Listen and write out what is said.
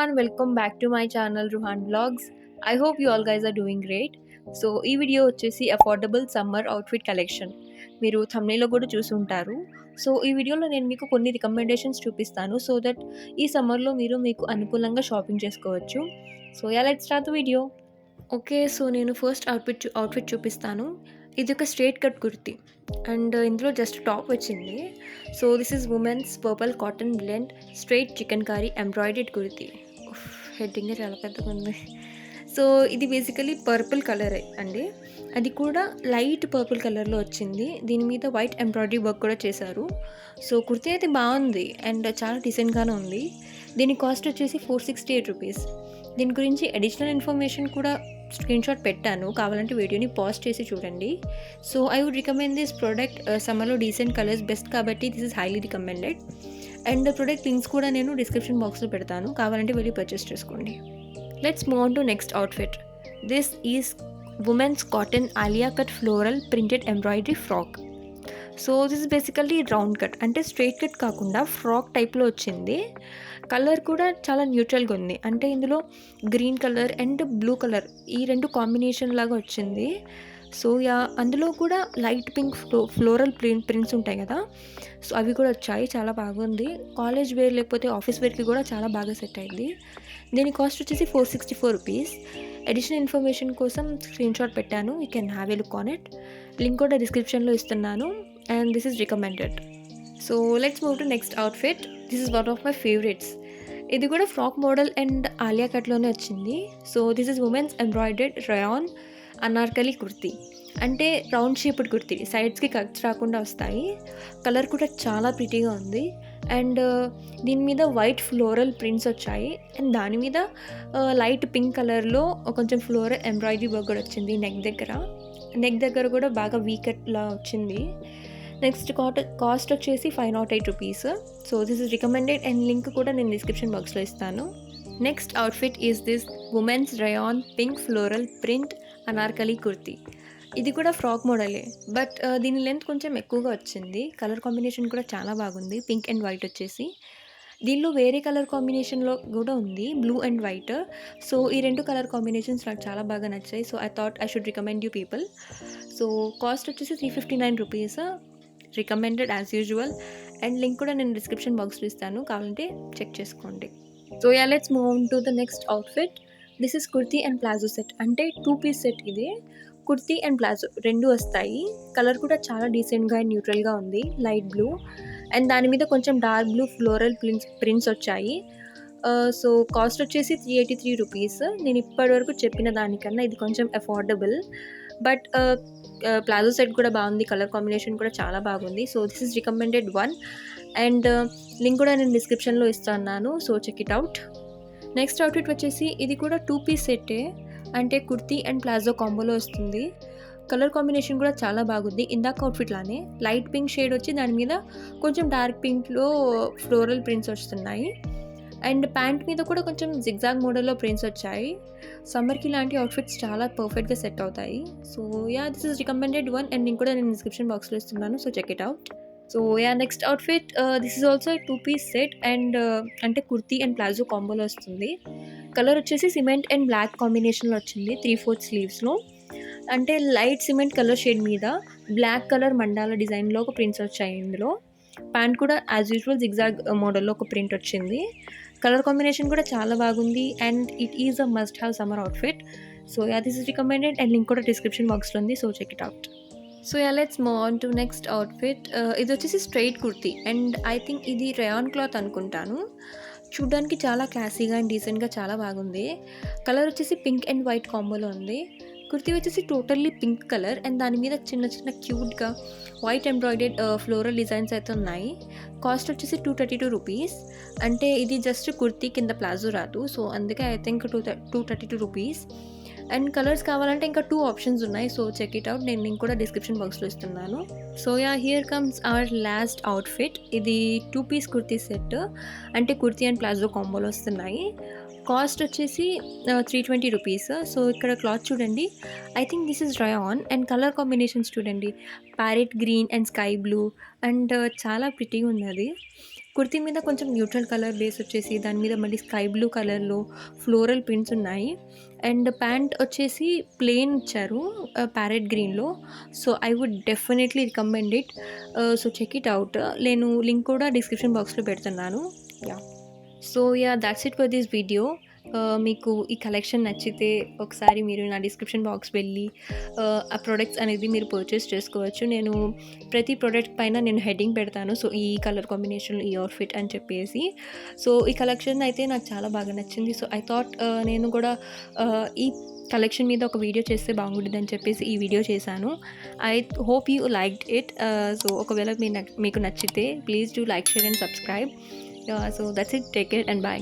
everyone, welcome back to my channel Ruhan Vlogs. I hope you all guys are doing great. So ఈ video వచ్చేసి affordable summer outfit collection. మీరు థంబ్నెయిల్లో కూడా చూసుంటారు. So ఈ వీడియోలో నేను మీకు కొన్ని రికమెండేషన్స్ చూపిస్తాను సో దట్ ఈ సమ్మర్లో మీరు మీకు అనుకూలంగా షాపింగ్ చేసుకోవచ్చు. So let's start the video. Okay, so నేను ఫస్ట్ అవుట్ఫిట్ చూపిస్తాను. ఇది ఒక స్ట్రేట్ కట్ కుర్తీ అండ్ ఇందులో జస్ట్ టాప్ వచ్చింది. So this is women's purple cotton blend straight chicken curry embroidered kurti. Heading చాలా పెద్దగా ఉంది. సో ఇది బేసికలీ పర్పుల్ కలర్ అండి, అది కూడా లైట్ పర్పుల్ కలర్లో వచ్చింది. దీని మీద వైట్ ఎంబ్రాయిడరీ వర్క్ కూడా చేశారు. సో కుర్తీ అయితే బాగుంది అండ్ చాలా డీసెంట్గానే ఉంది. దీని కాస్ట్ వచ్చేసి 468 రూపీస్. దీని గురించి అడిషనల్ ఇన్ఫర్మేషన్ కూడా స్క్రీన్ షాట్ పెట్టాను, కావాలంటే వీడియోని పాజ్ చేసి చూడండి. So I would recommend this product. సమ్మర్లో డీసెంట్ కలర్స్ బెస్ట్ కాబట్టి this is highly recommended. And product links కూడా నేను డిస్క్రిప్షన్ బాక్స్లో పెడతాను, కావాలంటే వెళ్ళి పర్చేస్ చేసుకోండి. Let's move on to next outfit. This is women's cotton Alia cut floral printed embroidery frock. So this is basically round cut, అంటే straight cut కాకుండా frock టైప్లో వచ్చింది. కలర్ కూడా చాలా న్యూట్రల్గా ఉంది, అంటే ఇందులో green colour and blue colour ఈ రెండు కాంబినేషన్ లాగా వచ్చింది. సో అందులో కూడా లైట్ పింక్ ఫ్లోరల్ ప్రింట్స్ ఉంటాయి కదా, సో అవి కూడా వచ్చాయి. చాలా బాగుంది. కాలేజ్ వేర్ లేకపోతే ఆఫీస్ వేర్కి కూడా చాలా బాగా సెట్ అయింది. దీని కాస్ట్ వచ్చేసి 464 రూపీస్. అడిషనల్ ఇన్ఫర్మేషన్ కోసం స్క్రీన్ షాట్ పెట్టాను, you can have a look on it. Link కూడా డిస్క్రిప్షన్లో ఇస్తున్నాను and this is recommended. So let's move to next outfit. This is one of my favourites. ఇది కూడా ఫ్రాక్ మోడల్ అండ్ ఆలియా కట్లోనే వచ్చింది. So this is women's embroidered rayon Anarkali kurti, అంటే round shaped kurti, సైడ్స్కి cuts రాకుండా వస్తాయి. కలర్ కూడా చాలా ప్రిటీగా ఉంది అండ్ దీని మీద వైట్ ఫ్లోరల్ ప్రింట్స్ వచ్చాయి అండ్ దాని మీద లైట్ పింక్ కలర్లో కొంచెం ఫ్లోరల్ ఎంబ్రాయిడరీ వర్క్ కూడా వచ్చింది. నెక్ దగ్గర కూడా బాగా వీకట్లా వచ్చింది. నెక్స్ట్ కాస్ట్ వచ్చేసి 508 rupees. So this is recommended and link కూడా నేను డిస్క్రిప్షన్ బాక్స్లో ఇస్తాను. Next outfit is this women's rayon pink floral print Anarkali kurti. ఇది కూడా ఫ్రాక్ మోడలే, బట్ దీని లెంత్ కొంచెం ఎక్కువగా వచ్చింది. కలర్ కాంబినేషన్ కూడా చాలా బాగుంది, పింక్ అండ్ వైట్ వచ్చేసి. దీనిలో వేరే కలర్ కాంబినేషన్లో కూడా ఉంది, బ్లూ అండ్ వైట్. సో ఈ రెండు కలర్ కాంబినేషన్స్ నాకు చాలా బాగా నచ్చాయి. So I thought I should recommend you people. So cost వచ్చేసి 359 rupees. Recommended as usual and link కూడా నేను డిస్క్రిప్షన్ బాక్స్లో ఇస్తాను, కావాలంటే చెక్ చేసుకోండి. So let's move on to the next outfit. This is kurti and palazzo set, అంటే 2 piece set. ఇది kurti and palazzo రెండు వస్తాయి. కలర్ కూడా చాలా డీసెంట్గా అండ్ న్యూట్రల్గా ఉంది, లైట్ బ్లూ అండ్ దాని మీద కొంచెం డార్క్ బ్లూ ఫ్లోరల్ ప్రింట్స్ వచ్చాయి. సో కాస్ట్ వచ్చేసి 383 రూపీస్. నేను ఇప్పటివరకు చెప్పిన దానికన్నా ఇది కొంచెం అఫోర్డబుల్, బట్ ప్లాజో సెట్ కూడా బాగుంది, కలర్ కాంబినేషన్ కూడా చాలా బాగుంది. So this is recommended one and link కూడా నేను డిస్క్రిప్షన్లో ఇస్తున్నాను, so check it out. Next outfit వచ్చేసి ఇది కూడా 2 పీస్ సెట్టే, అంటే కుర్తీ అండ్ ప్లాజో కాంబోలో వస్తుంది. కలర్ కాంబినేషన్ కూడా చాలా బాగుంది, ఇందాక అవుట్ఫిట్ లానే లైట్ పింక్ షేడ్ వచ్చి దాని మీద కొంచెం డార్క్ పింక్లో ఫ్లోరల్ ప్రింట్స్ వస్తున్నాయి అండ్ ప్యాంట్ మీద కూడా కొంచెం జిగ్జాగ్ మోడల్లో ప్రింట్స్ వచ్చాయి. సమ్మర్కి ఇలాంటి అవుట్ఫిట్స్ చాలా పర్ఫెక్ట్గా సెట్ అవుతాయి. So this is recommended one and నేను కూడా నేను డిస్క్రిప్షన్ బాక్స్లో ఇస్తున్నాను, so check it out. So next outfit this is also 2 piece set and అంటే కుర్తీ అండ్ ప్లాజో కాంబోలో వస్తుంది. కలర్ వచ్చేసి సిమెంట్ అండ్ బ్లాక్ కాంబినేషన్లో వచ్చింది, 3/4 స్లీవ్స్లో. అంటే లైట్ సిమెంట్ కలర్ షేడ్ మీద బ్లాక్ కలర్ మండాల డిజైన్లో ఒక ప్రింట్స్ వచ్చాయి. ఇందులో ప్యాంట్ కూడా యాజ్ యూజువల్ జిగ్జాగ్ మోడల్లో ఒక ప్రింట్ వచ్చింది. కలర్ కాంబినేషన్ కూడా చాలా బాగుంది and it is a must have summer outfit. So this is recommended and link కూడా డిస్క్రిప్షన్ బాక్స్లో ఉంది, so check it out. So let's move on to next outfit. ఇది వచ్చేసి straight kurti and I think ఇది rayon cloth అనుకుంటాను. చూడ్డానికి చాలా క్లాసీగా అండ్ డీసెంట్గా చాలా బాగుంది. కలర్ వచ్చేసి పింక్ అండ్ వైట్ కాంబోలో ఉంది. కుర్తీ వచ్చేసి టోటల్లీ పింక్ కలర్ అండ్ దాని మీద చిన్న చిన్న క్యూట్గా వైట్ ఎంబ్రాయిడెడ్ ఫ్లోరల్ డిజైన్స్ అయితే ఉన్నాయి. కాస్ట్ వచ్చేసి 232 రూపీస్. అంటే ఇది జస్ట్ కుర్తీ కింద ప్లాజో రాదు, సో అందుకే I think 232 rupees. And colours కావాలంటే ఇంకా 2 ఆప్షన్స్ ఉన్నాయి, సో చెక్ ఇట్ అవుట్. నేను లింక్ కూడా డిస్క్రిప్షన్ బాక్స్లో ఇస్తున్నాను. So here comes our last outfit. ఇది 2 పీస్ కుర్తీ సెట్, అంటే కుర్తీ అండ్ ప్లాజో కాంబోలో వస్తున్నాయి. కాస్ట్ వచ్చేసి 320 రూపీస్. సో ఇక్కడ క్లాత్ చూడండి, I think this is rayon and colour combinations చూడండి, parrot green and sky blue and చాలా ప్రిటీగా ఉంది అది. కుర్తీ మీద కొంచెం న్యూట్రల్ కలర్ బేస్ వచ్చేసి దాని మీద మళ్ళీ స్కై బ్లూ కలర్‌లో ఫ్లోరల్ ప్రింట్స్ ఉన్నాయి. అండ్ ప్యాంట్ వచ్చేసి ప్లెయిన్ ఇచ్చారు ప్యారెట్ గ్రీన్‌లో. So, I would definitely recommend it. So, check it out. నేను లింక్ కూడా డిస్క్రిప్షన్ బాక్స్‌లో పెడుతున్నాను. Yeah! So, that's it for this video. మీకు ఈ కలెక్షన్ నచ్చితే ఒకసారి మీరు నా డిస్క్రిప్షన్ బాక్స్ వెళ్ళి ఆ ప్రొడక్ట్స్ అనేది మీరు పర్చేస్ చేసుకోవచ్చు. నేను ప్రతి ప్రొడక్ట్ పైన నేను హెడ్డింగ్ పెడతాను. సో, ఈ కలర్ కాంబినేషన్, ఈ అవుట్‌ఫిట్ అని చెప్పేసి. సో, ఈ కలెక్షన్ అయితే నాకు చాలా బాగా నచ్చింది. సో, ఐ థాట్ నేను కూడా ఈ కలెక్షన్ మీద ఒక వీడియో చేస్తే బాగుంటుందని చెప్పేసి ఈ వీడియో చేశాను. I hope you liked it. So, ఒకవేళ మీకు నచ్చితే please do like, share and subscribe. So, that's it. Take care and by.